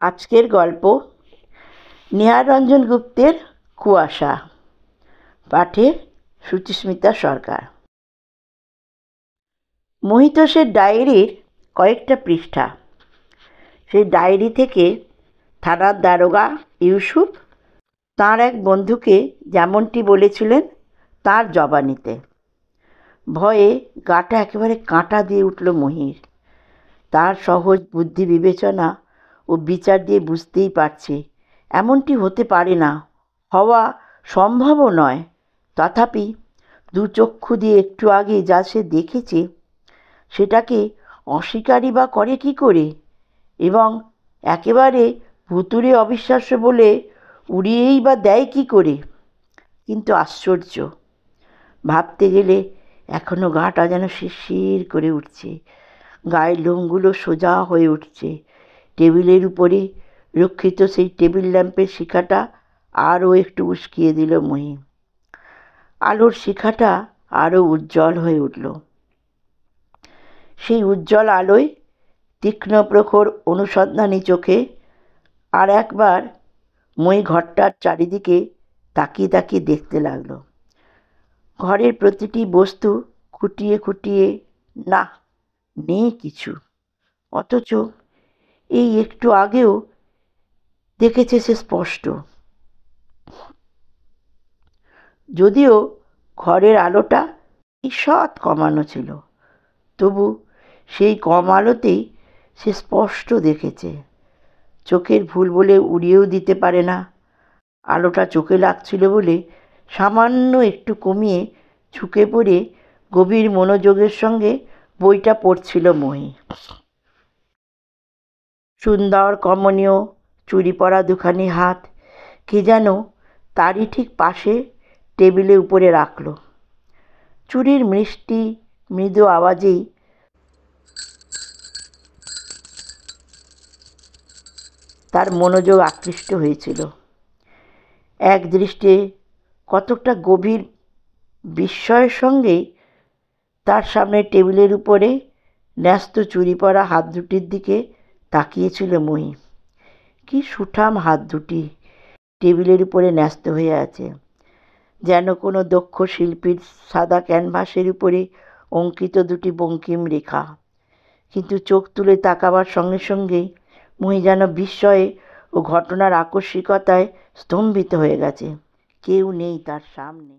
আজকের গল্প নেহারঞ্জন গুপ্তের কুয়াশা। পাঠে সুচিস্মিতা সরকার। মহিতোষের ডায়েরির কয়েকটা পৃষ্ঠা। সেই ডায়েরি থেকে থানার দারোগা ইউসুফ তাঁর এক বন্ধুকে যেমনটি বলেছিলেন তার জবানিতে। ভয়ে গাটা একেবারে কাঁটা দিয়ে উঠল মহির। তার সহজ বুদ্ধি বিবেচনা ও বিচার দিয়ে বুঝতেই পারছে এমনটি হতে পারে না, হওয়া সম্ভবও নয়। তথাপি দু চক্ষু দিয়ে একটু আগে যা সে দেখেছে সেটাকে অস্বীকারই বা করে কী করে, এবং একেবারে ভুতুড়ে অবিশ্বাস্য বলে উড়িয়েই বা দেয় কী করে। কিন্তু আশ্চর্য, ভাবতে গেলে এখনও গাটা যেন শিরশির করে উঠছে, গায়ের লোমগুলো সোজা হয়ে উঠছে। টেবিলের উপরে রক্ষিত সেই টেবিল ল্যাম্পের শিখাটা আরও একটু উস্কিয়ে দিল মহি। আলোর শিখাটা আরও উজ্জ্বল হয়ে উঠল। সেই উজ্জ্বল আলোয় তীক্ষ্ণ প্রখর অনুসন্ধানী চোখে আর একবার মই ঘরটার চারিদিকে তাকিয়ে তাকিয়ে দেখতে লাগলো। ঘরের প্রতিটি বস্তু খুঁটিয়ে খুঁটিয়ে না, নেই কিছু। অথচ এই একটু আগেও দেখেছে সে স্পষ্ট। যদিও ঘরের আলোটা ঈষৎ কমানো ছিল, তবু সেই কম আলোতেই সে স্পষ্ট দেখেছে। চোখের ভুল বলে উড়িয়েও দিতে পারে না। আলোটা চোখে লাগছিল বলে সামান্য একটু কমিয়ে ঝুঁকে পড়ে গভীর মনোযোগের সঙ্গে বইটা পড়ছিল মহি। সুন্দর কমনীয় চুড়ি পরা দুখানি হাত কে যেন তারই ঠিক পাশে টেবিলের উপরে রাখল। চুড়ির মিষ্টি মৃদু আওয়াজেই তার মনোযোগ আকৃষ্ট হয়েছিল। এক দৃষ্টে কতকটা গভীর বিস্ময়ের সঙ্গেই তার সামনে টেবিলের উপরে ন্যস্ত চুড়ি পরা হাত দুটির দিকে তাকিয়েছিল মহি। কি সুঠাম হাত দুটি টেবিলের উপরে ন্যস্ত হয়ে আছে, যেন কোনো দক্ষ শিল্পীর সাদা ক্যানভাসের উপরে অঙ্কিত দুটি বঙ্কিম রেখা। কিন্তু চোখ তুলে তাকাবার সঙ্গে সঙ্গেই মহি যেন বিস্ময়ে ও ঘটনার আকস্মিকতায় স্তম্ভিত হয়ে গেছে। কেউ নেই তার সামনে।